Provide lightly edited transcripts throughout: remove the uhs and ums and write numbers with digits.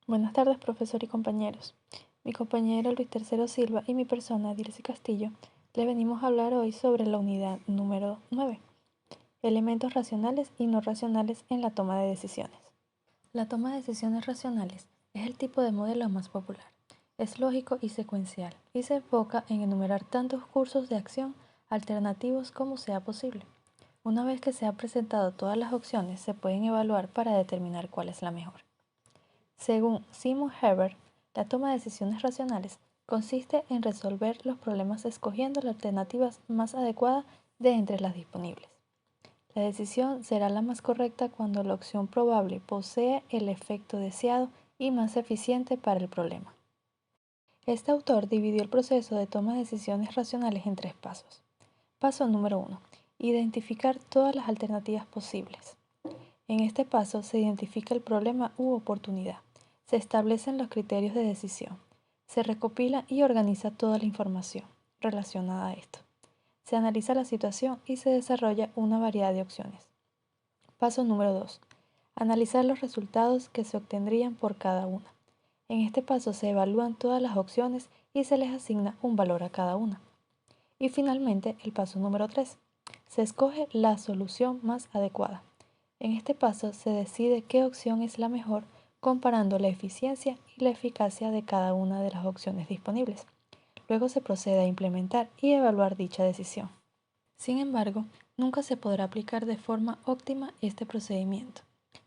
Buenas tardes, profesor y compañeros. Mi compañero Luis Tercero Silva y mi persona, Dilcy Castillo, le venimos a hablar hoy sobre la unidad número 9, elementos racionales y no racionales en la toma de decisiones. La toma de decisiones racionales es el tipo de modelo más popular. Es lógico y secuencial y se enfoca en enumerar tantos cursos de acción alternativos como sea posible. Una vez que se han presentado todas las opciones, se pueden evaluar para determinar cuál es la mejor. Según Simon Herbert, la toma de decisiones racionales consiste en resolver los problemas escogiendo la alternativa más adecuada de entre las disponibles. La decisión será la más correcta cuando la opción probable posee el efecto deseado y más eficiente para el problema. Este autor dividió el proceso de toma de decisiones racionales en 3 pasos. Paso número 1. Identificar todas las alternativas posibles. En este paso se identifica el problema u oportunidad. Se establecen los criterios de decisión. Se recopila y organiza toda la información relacionada a esto. Se analiza la situación y se desarrolla una variedad de opciones. Paso número 2. Analizar los resultados que se obtendrían por cada una. En este paso se evalúan todas las opciones y se les asigna un valor a cada una. Y finalmente, el paso número 3. Se escoge la solución más adecuada. En este paso se decide qué opción es la mejor comparando la eficiencia y la eficacia de cada una de las opciones disponibles. Luego se procede a implementar y evaluar dicha decisión. Sin embargo, nunca se podrá aplicar de forma óptima este procedimiento,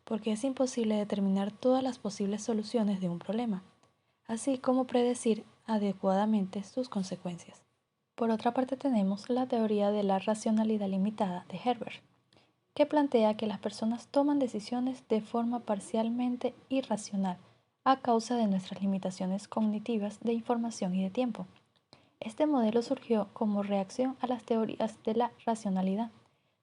porque es imposible determinar todas las posibles soluciones de un problema, así como predecir adecuadamente sus consecuencias. Por otra parte tenemos la teoría de la racionalidad limitada de Herbert, que plantea que las personas toman decisiones de forma parcialmente irracional a causa de nuestras limitaciones cognitivas de información y de tiempo. Este modelo surgió como reacción a las teorías de la racionalidad,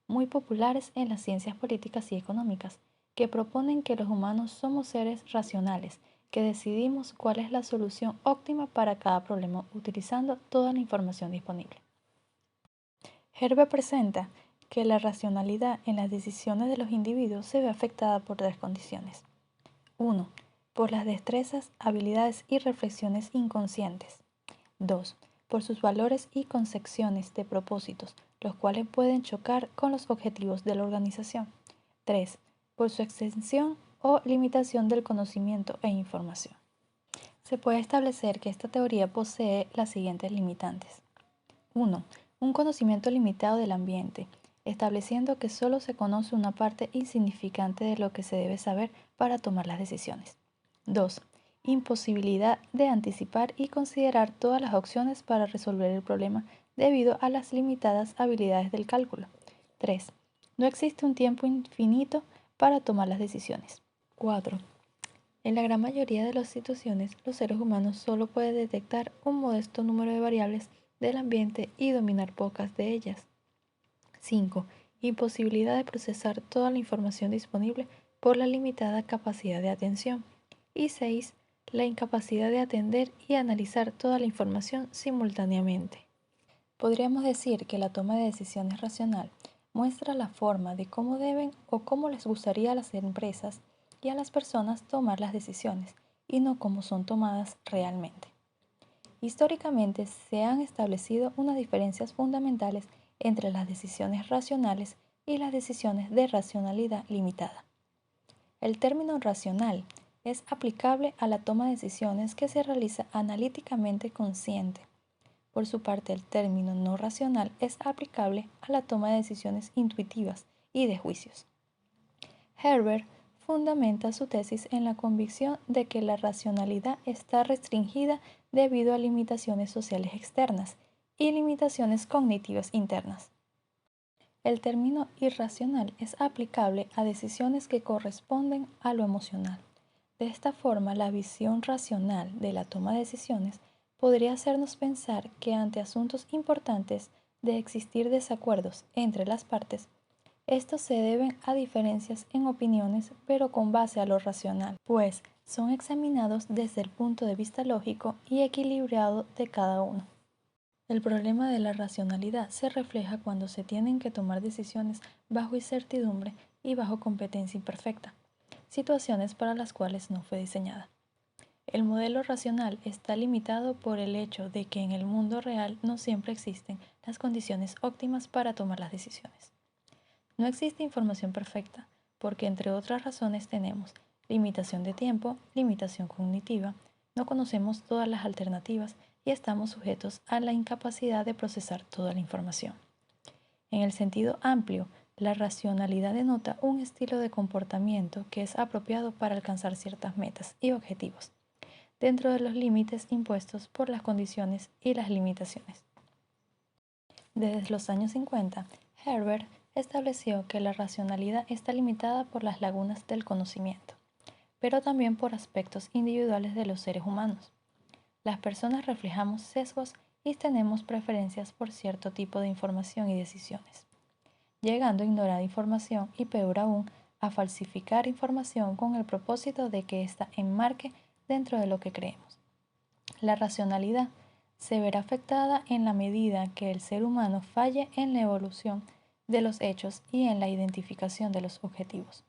muy populares en las ciencias políticas y económicas, que proponen que los humanos somos seres racionales, que decidimos cuál es la solución óptima para cada problema utilizando toda la información disponible. Herbert presenta que la racionalidad en las decisiones de los individuos se ve afectada por 3 condiciones. 1. Por las destrezas, habilidades y reflexiones inconscientes. 2. Por sus valores y concepciones de propósitos, los cuales pueden chocar con los objetivos de la organización. 3. Por su extensión o limitación del conocimiento e información. Se puede establecer que esta teoría posee las siguientes limitantes. 1. Un conocimiento limitado del ambiente, estableciendo que solo se conoce una parte insignificante de lo que se debe saber para tomar las decisiones. 2. Imposibilidad de anticipar y considerar todas las opciones para resolver el problema debido a las limitadas habilidades del cálculo. 3. No existe un tiempo infinito para tomar las decisiones. 4. En la gran mayoría de las situaciones, los seres humanos solo pueden detectar un modesto número de variables del ambiente y dominar pocas de ellas. 5. Imposibilidad de procesar toda la información disponible por la limitada capacidad de atención. Y 6. La incapacidad de atender y analizar toda la información simultáneamente. Podríamos decir que la toma de decisiones racional muestra la forma de cómo deben o cómo les gustaría a las empresas y a las personas tomar las decisiones, y no cómo son tomadas realmente. Históricamente se han establecido unas diferencias fundamentales entre las decisiones racionales y las decisiones de racionalidad limitada. El término racional es aplicable a la toma de decisiones que se realiza analíticamente consciente. Por su parte, el término no racional es aplicable a la toma de decisiones intuitivas y de juicios. Herbert fundamenta su tesis en la convicción de que la racionalidad está restringida debido a limitaciones sociales externas y limitaciones cognitivas internas. El término irracional es aplicable a decisiones que corresponden a lo emocional. De esta forma, la visión racional de la toma de decisiones podría hacernos pensar que ante asuntos importantes de existir desacuerdos entre las partes, estos se deben a diferencias en opiniones, pero con base a lo racional, pues son examinados desde el punto de vista lógico y equilibrado de cada uno. El problema de la racionalidad se refleja cuando se tienen que tomar decisiones bajo incertidumbre y bajo competencia imperfecta, situaciones para las cuales no fue diseñada. El modelo racional está limitado por el hecho de que en el mundo real no siempre existen las condiciones óptimas para tomar las decisiones. No existe información perfecta, porque entre otras razones tenemos limitación de tiempo, limitación cognitiva, no conocemos todas las alternativas y estamos sujetos a la incapacidad de procesar toda la información. En el sentido amplio, la racionalidad denota un estilo de comportamiento que es apropiado para alcanzar ciertas metas y objetivos, dentro de los límites impuestos por las condiciones y las limitaciones. Desde los años 50, Herbert estableció que la racionalidad está limitada por las lagunas del conocimiento, pero también por aspectos individuales de los seres humanos. Las personas reflejamos sesgos y tenemos preferencias por cierto tipo de información y decisiones, llegando a ignorar información y, peor aún, a falsificar información con el propósito de que ésta enmarque dentro de lo que creemos. La racionalidad se verá afectada en la medida que el ser humano falle en la evolución de los hechos y en la identificación de los objetivos.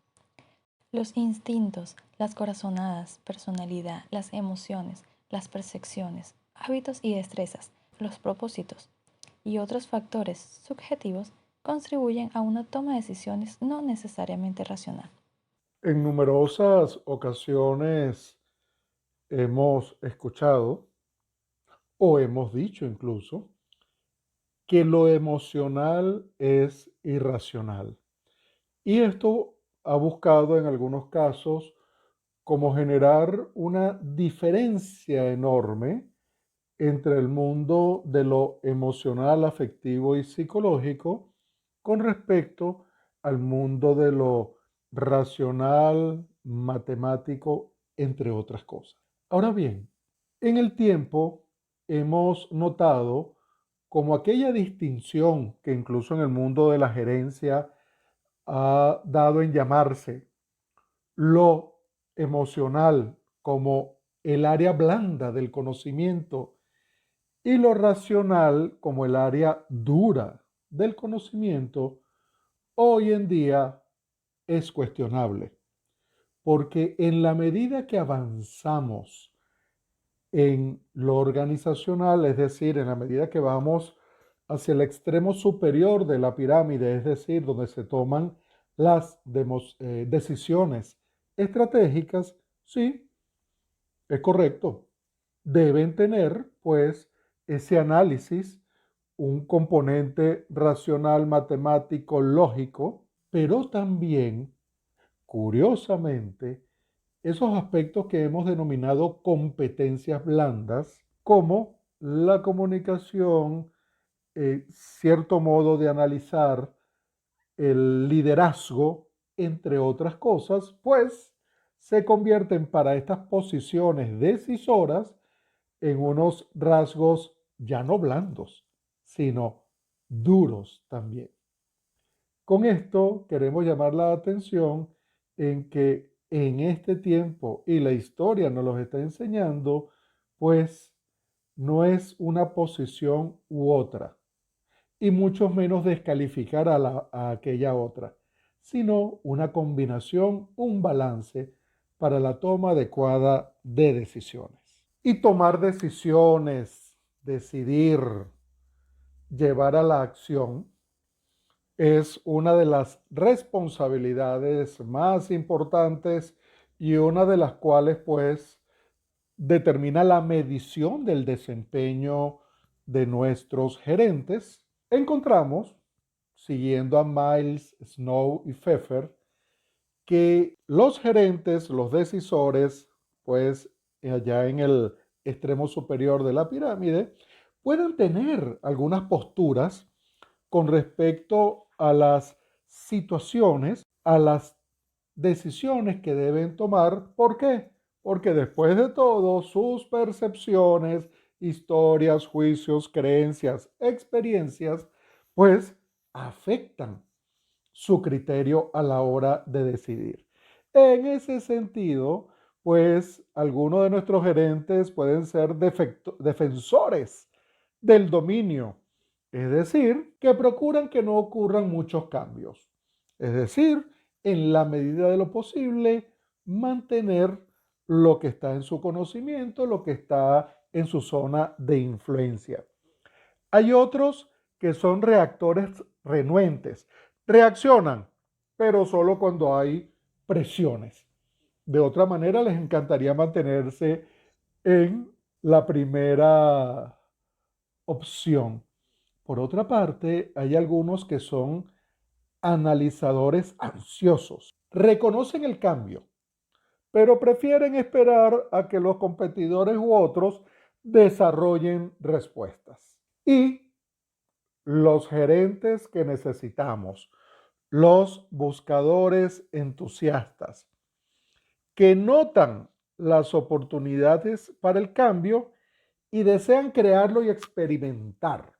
Los instintos, las corazonadas, personalidad, las emociones, las percepciones, hábitos y destrezas, los propósitos y otros factores subjetivos contribuyen a una toma de decisiones no necesariamente racional. En numerosas ocasiones hemos escuchado o hemos dicho incluso que lo emocional es irracional. Y esto ha buscado en algunos casos como generar una diferencia enorme entre el mundo de lo emocional, afectivo y psicológico con respecto al mundo de lo racional, matemático, entre otras cosas. Ahora bien, en el tiempo hemos notado como aquella distinción que incluso en el mundo de la gerencia ha dado en llamarse lo emocional como el área blanda del conocimiento y lo racional como el área dura del conocimiento, hoy en día es cuestionable, porque en la medida que avanzamos en lo organizacional, es decir, en la medida que vamos hacia el extremo superior de la pirámide, es decir, donde se toman las decisiones estratégicas, sí, es correcto. Deben tener, pues, ese análisis, un componente racional, matemático, lógico, pero también, curiosamente, esos aspectos que hemos denominado competencias blandas, como la comunicación, cierto modo de analizar, el liderazgo, entre otras cosas, pues se convierten para estas posiciones decisoras en unos rasgos ya no blandos, sino duros también. Con esto queremos llamar la atención en que en este tiempo, y la historia nos lo está enseñando, pues no es una posición u otra, y mucho menos descalificar a aquella otra, sino una combinación, un balance para la toma adecuada de decisiones. Y tomar decisiones, decidir, llevar a la acción, es una de las responsabilidades más importantes y una de las cuales pues determina la medición del desempeño de nuestros gerentes. Encontramos, siguiendo a Miles, Snow y Pfeffer, que los gerentes, los decisores, pues allá en el extremo superior de la pirámide, pueden tener algunas posturas con respecto a las situaciones, a las decisiones que deben tomar. ¿Por qué? Porque después de todo, sus percepciones, historias, juicios, creencias, experiencias, pues afectan su criterio a la hora de decidir. En ese sentido, pues algunos de nuestros gerentes pueden ser defensores del dominio, es decir, que procuran que no ocurran muchos cambios. Es decir, en la medida de lo posible, mantener lo que está en su conocimiento, lo que está en su zona de influencia. Hay otros que son reactores renuentes. Reaccionan, pero solo cuando hay presiones. De otra manera, les encantaría mantenerse en la primera opción. Por otra parte, hay algunos que son analizadores ansiosos. Reconocen el cambio, pero prefieren esperar a que los competidores u otros desarrollen respuestas. Y los gerentes que necesitamos, los buscadores entusiastas, que notan las oportunidades para el cambio y desean crearlo y experimentar.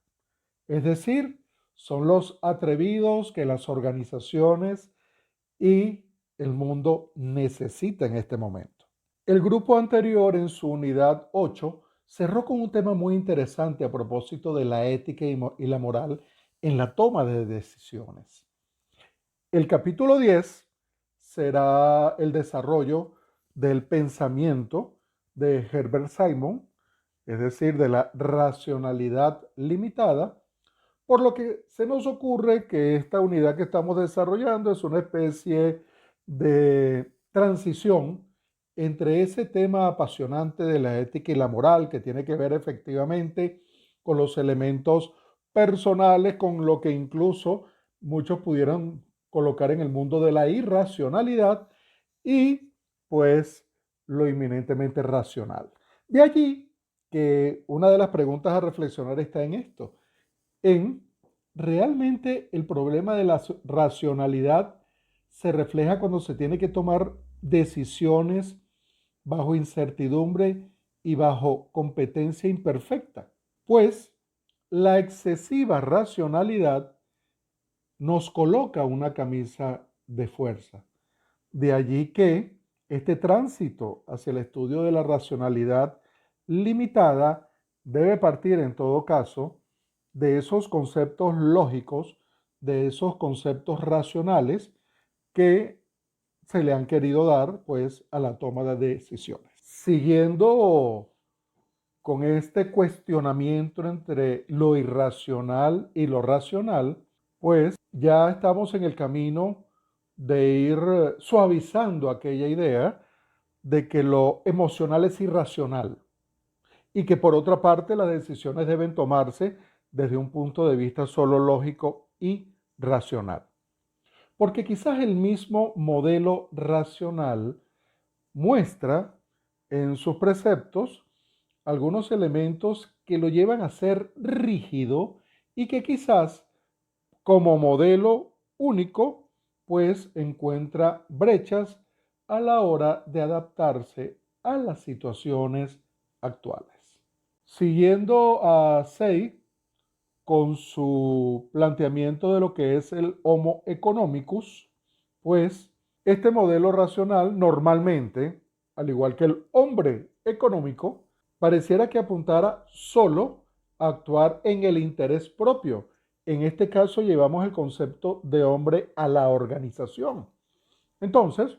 Es decir, son los atrevidos que las organizaciones y el mundo necesitan en este momento. El grupo anterior, en su unidad 8, cerró con un tema muy interesante a propósito de la ética y la moral en la toma de decisiones. El capítulo 10 será el desarrollo del pensamiento de Herbert Simon, es decir, de la racionalidad limitada, por lo que se nos ocurre que esta unidad que estamos desarrollando es una especie de transición entre ese tema apasionante de la ética y la moral, que tiene que ver efectivamente con los elementos personales, con lo que incluso muchos pudieran colocar en el mundo de la irracionalidad y pues lo inminentemente racional. De allí que una de las preguntas a reflexionar está en esto, en realmente el problema de la racionalidad se refleja cuando se tiene que tomar decisiones bajo incertidumbre y bajo competencia imperfecta, pues la excesiva racionalidad nos coloca una camisa de fuerza. De allí que este tránsito hacia el estudio de la racionalidad limitada debe partir en todo caso de esos conceptos lógicos, de esos conceptos racionales que se le han querido dar pues a la toma de decisiones. Siguiendo con este cuestionamiento entre lo irracional y lo racional, pues ya estamos en el camino de ir suavizando aquella idea de que lo emocional es irracional y que por otra parte las decisiones deben tomarse desde un punto de vista solo lógico y racional. Porque quizás el mismo modelo racional muestra en sus preceptos algunos elementos que lo llevan a ser rígido y que quizás como modelo único, pues encuentra brechas a la hora de adaptarse a las situaciones actuales. Siguiendo a Say con su planteamiento de lo que es el Homo economicus, pues este modelo racional normalmente, al igual que el hombre económico, pareciera que apuntara solo a actuar en el interés propio. En este caso llevamos el concepto de hombre a la organización. Entonces,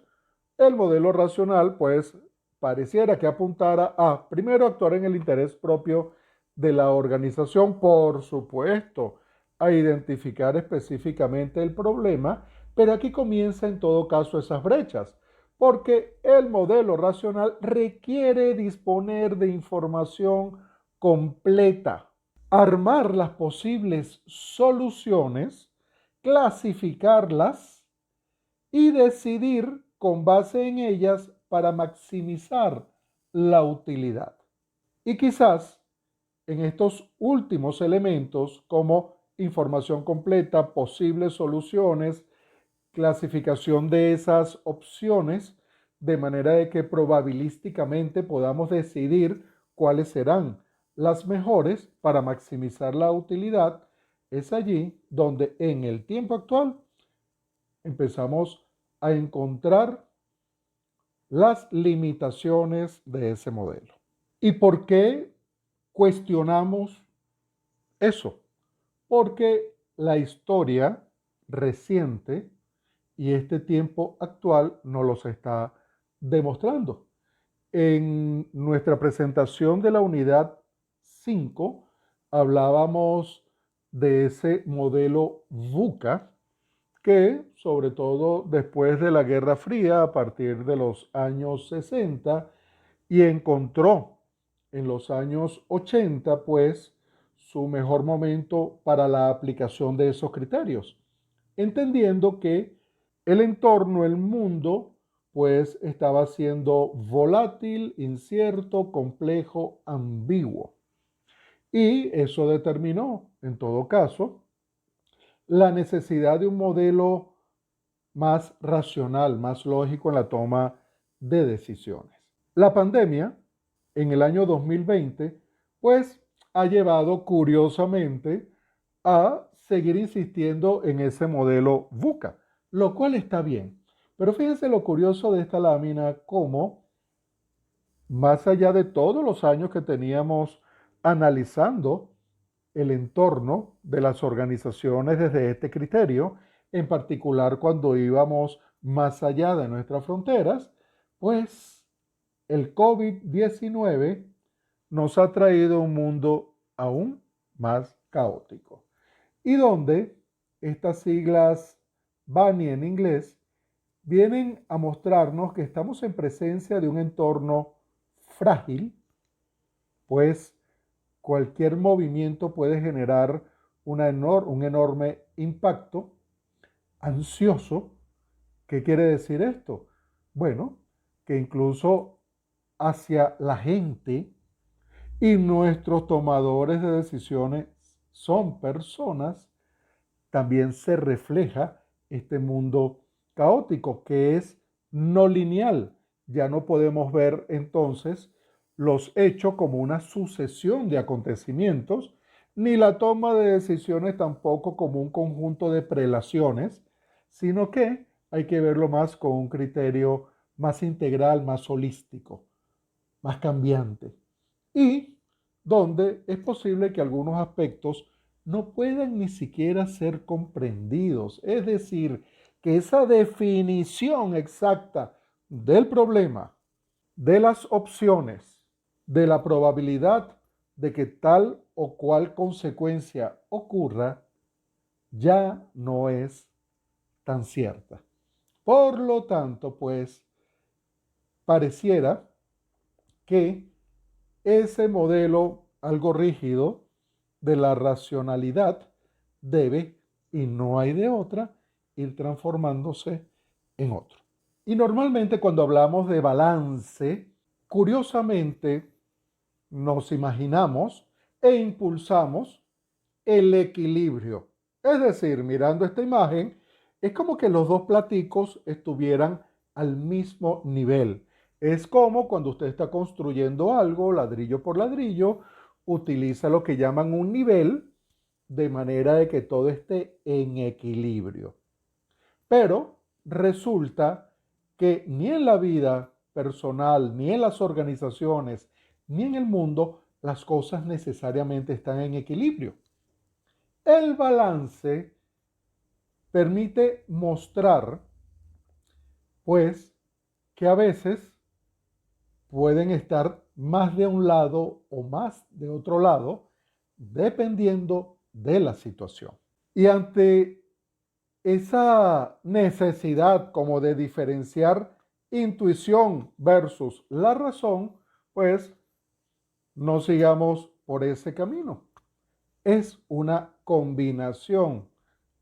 el modelo racional, pues, pareciera que apuntara a, primero, actuar en el interés propio de la organización, por supuesto, a identificar específicamente el problema, pero aquí comienza en todo caso esas brechas, porque el modelo racional requiere disponer de información completa, armar las posibles soluciones, clasificarlas y decidir con base en ellas para maximizar la utilidad. Y quizás en estos últimos elementos como información completa, posibles soluciones, clasificación de esas opciones, de manera de que probabilísticamente podamos decidir cuáles serán las mejores para maximizar la utilidad, es allí donde en el tiempo actual empezamos a encontrar las limitaciones de ese modelo. ¿Y por qué cuestionamos eso? Porque la historia reciente y este tiempo actual nos los está demostrando. En nuestra presentación de la unidad 5 hablábamos de ese modelo VUCA que, sobre todo después de la Guerra Fría, a partir de los años 60, y encontró en los años 80, pues, su mejor momento para la aplicación de esos criterios, entendiendo que el entorno, el mundo, pues estaba siendo volátil, incierto, complejo, ambiguo. Y eso determinó, en todo caso, la necesidad de un modelo más racional, más lógico en la toma de decisiones. La pandemia, en el año 2020, pues ha llevado curiosamente a seguir insistiendo en ese modelo VUCA, lo cual está bien. Pero fíjense lo curioso de esta lámina, cómo más allá de todos los años que teníamos analizando el entorno de las organizaciones desde este criterio, en particular cuando íbamos más allá de nuestras fronteras, pues el COVID-19 nos ha traído un mundo aún más caótico y donde estas siglas BANI en inglés vienen a mostrarnos que estamos en presencia de un entorno frágil, pues cualquier movimiento puede generar un enorme impacto ansioso. ¿Qué quiere decir esto? Bueno, que incluso hacia la gente y nuestros tomadores de decisiones son personas, también se refleja este mundo caótico que es no lineal. Ya no podemos ver entonces los hechos como una sucesión de acontecimientos, ni la toma de decisiones tampoco como un conjunto de prelaciones, sino que hay que verlo más con un criterio más integral, más holístico, más cambiante. Y donde es posible que algunos aspectos no puedan ni siquiera ser comprendidos. Es decir, que esa definición exacta del problema, de las opciones, de la probabilidad de que tal o cual consecuencia ocurra, ya no es tan cierta. Por lo tanto, pues, pareciera que ese modelo algo rígido de la racionalidad debe, y no hay de otra, ir transformándose en otro. Y normalmente cuando hablamos de balance, curiosamente nos imaginamos e impulsamos el equilibrio. Es decir, mirando esta imagen, es como que los dos platicos estuvieran al mismo nivel. Es como cuando usted está construyendo algo, ladrillo por ladrillo, utiliza lo que llaman un nivel, de manera de que todo esté en equilibrio. Pero resulta que ni en la vida personal, ni en las organizaciones, ni en el mundo, las cosas necesariamente están en equilibrio. El balance permite mostrar, pues, que a veces pueden estar más de un lado o más de otro lado, dependiendo de la situación. Y ante esa necesidad como de diferenciar intuición versus la razón, pues no sigamos por ese camino. Es una combinación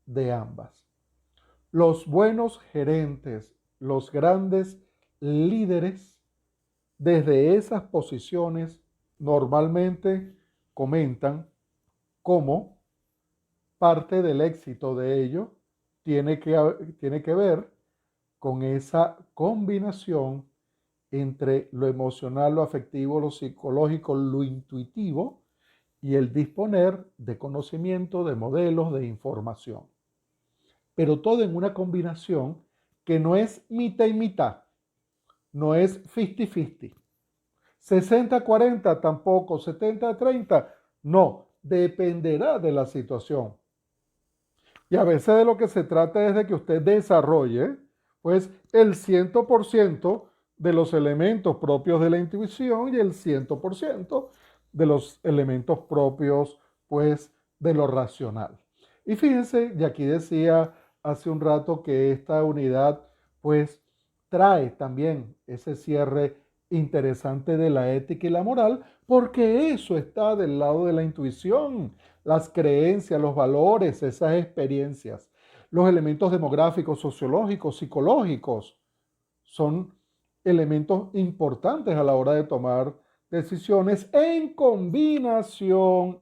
de ambas. Los buenos gerentes, los grandes líderes, desde esas posiciones normalmente comentan cómo parte del éxito de ello tiene que ver con esa combinación entre lo emocional, lo afectivo, lo psicológico, lo intuitivo y el disponer de conocimiento, de modelos, de información. Pero todo en una combinación que no es mitad y mitad, no es 50-50. 60-40 tampoco, 70-30, no, dependerá de la situación. Y a veces de lo que se trata es de que usted desarrolle, pues, el 100% de los elementos propios de la intuición y el 100% de los elementos propios, pues, de lo racional. Y fíjense, y aquí decía hace un rato que esta unidad, pues, trae también ese cierre interesante de la ética y la moral, porque eso está del lado de la intuición, las creencias, los valores, esas experiencias, los elementos demográficos, sociológicos, psicológicos, son elementos importantes a la hora de tomar decisiones en combinación.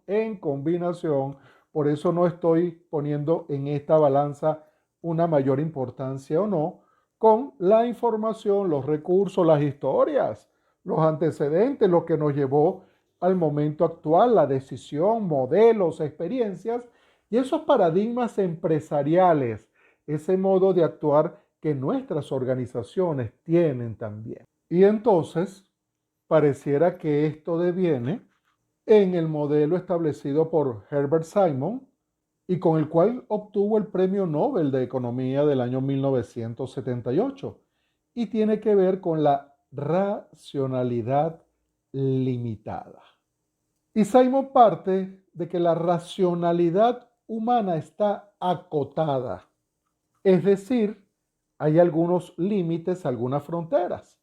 Por eso no estoy poniendo en esta balanza una mayor importancia o no con la información, los recursos, las historias, los antecedentes, lo que nos llevó al momento actual, la decisión, modelos, experiencias y esos paradigmas empresariales, ese modo de actuar que nuestras organizaciones tienen también. Y entonces, pareciera que esto deviene en el modelo establecido por Herbert Simon y con el cual obtuvo el Premio Nobel de Economía del año 1978 y tiene que ver con la racionalidad limitada. Y Simon parte de que la racionalidad humana está acotada, es decir, hay algunos límites, algunas fronteras.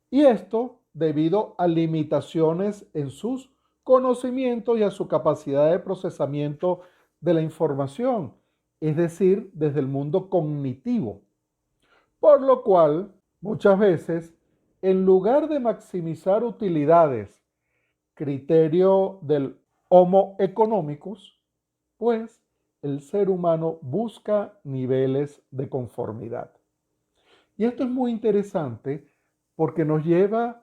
Y esto debido a limitaciones en sus conocimientos y a su capacidad de procesamiento de la información, es decir, desde el mundo cognitivo. Por lo cual, muchas veces, en lugar de maximizar utilidades, criterio del Homo economicus, pues el ser humano busca niveles de conformidad. Y esto es muy interesante porque nos lleva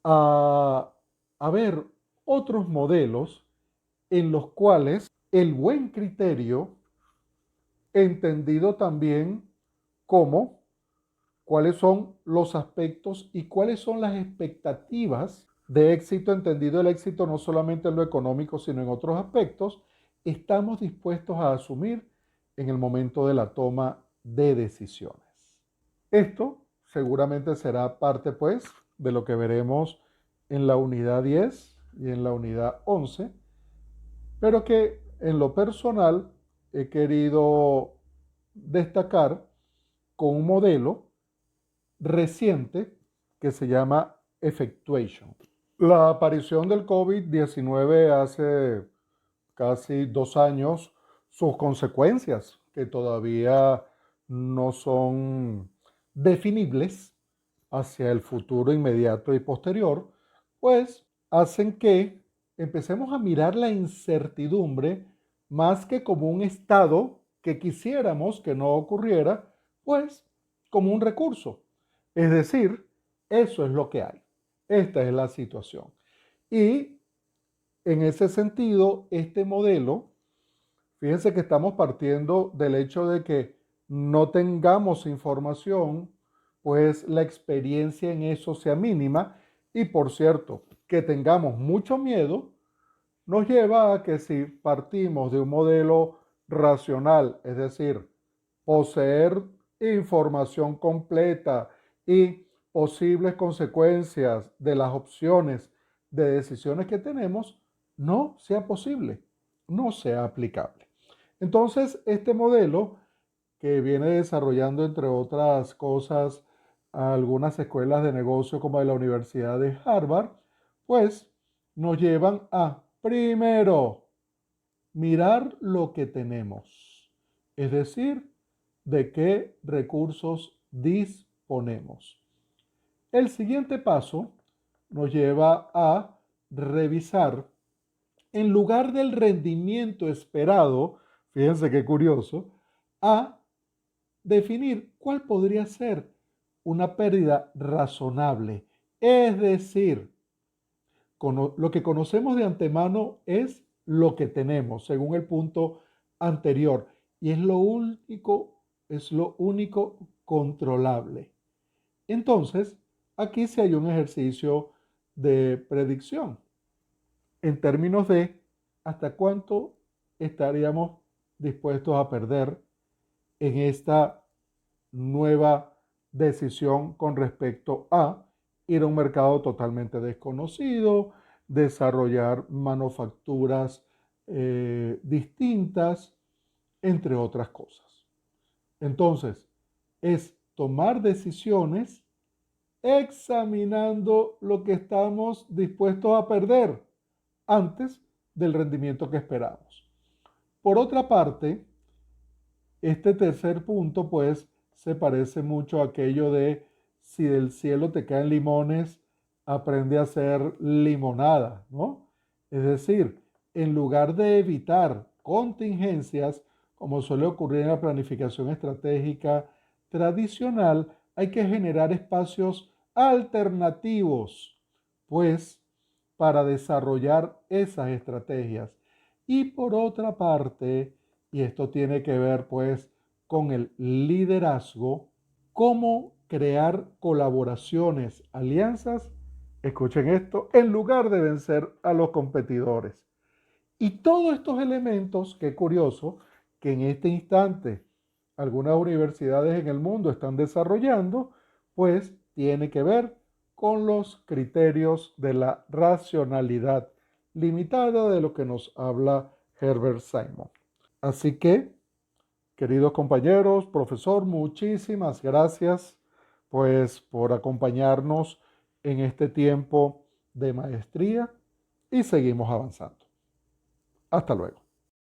a ver otros modelos en los cuales el buen criterio, entendido también como cuáles son los aspectos y cuáles son las expectativas de éxito, entendido el éxito no solamente en lo económico, sino en otros aspectos, estamos dispuestos a asumir en el momento de la toma de decisiones. Esto seguramente será parte, pues, de lo que veremos en la unidad 10 y en la unidad 11, pero que en lo personal he querido destacar con un modelo reciente que se llama Effectuation. La aparición del COVID-19 hace casi 2 años, sus consecuencias, que todavía no son definibles hacia el futuro inmediato y posterior, pues hacen que empecemos a mirar la incertidumbre más que como un estado que quisiéramos que no ocurriera, pues como un recurso. Es decir, eso es lo que hay. Esta es la situación. Y en ese sentido, este modelo, fíjense que estamos partiendo del hecho de que no tengamos información, pues la experiencia en eso sea mínima y por cierto, que tengamos mucho miedo, nos lleva a que si partimos de un modelo racional, es decir, poseer información completa y posibles consecuencias de las opciones de decisiones que tenemos, no sea posible, no sea aplicable. Entonces, este modelo que viene desarrollando, entre otras cosas, algunas escuelas de negocio como de la Universidad de Harvard, pues nos llevan a, primero, mirar lo que tenemos, es decir, de qué recursos disponemos. El siguiente paso nos lleva a revisar, en lugar del rendimiento esperado, fíjense qué curioso, a definir cuál podría ser una pérdida razonable. Es decir, lo que conocemos de antemano es lo que tenemos, según el punto anterior, y es lo único controlable. Entonces, aquí sí hay un ejercicio de predicción en términos de hasta cuánto estaríamos dispuestos a perder en esta nueva decisión con respecto a ir a un mercado totalmente desconocido, desarrollar manufacturas distintas, entre otras cosas. Entonces, es tomar decisiones examinando lo que estamos dispuestos a perder antes del rendimiento que esperamos. Por otra parte, este tercer punto, pues, se parece mucho a aquello de si del cielo te caen limones, aprende a hacer limonada, ¿no? Es decir, en lugar de evitar contingencias, como suele ocurrir en la planificación estratégica tradicional, hay que generar espacios alternativos, pues, para desarrollar esas estrategias. Y por otra parte, y esto tiene que ver pues con el liderazgo, cómo crear colaboraciones, alianzas, escuchen esto, en lugar de vencer a los competidores. Y todos estos elementos, qué curioso, que en este instante algunas universidades en el mundo están desarrollando, pues tiene que ver con los criterios de la racionalidad limitada de lo que nos habla Herbert Simon. Así que, queridos compañeros, profesor, muchísimas gracias pues por acompañarnos en este tiempo de maestría y seguimos avanzando. Hasta luego.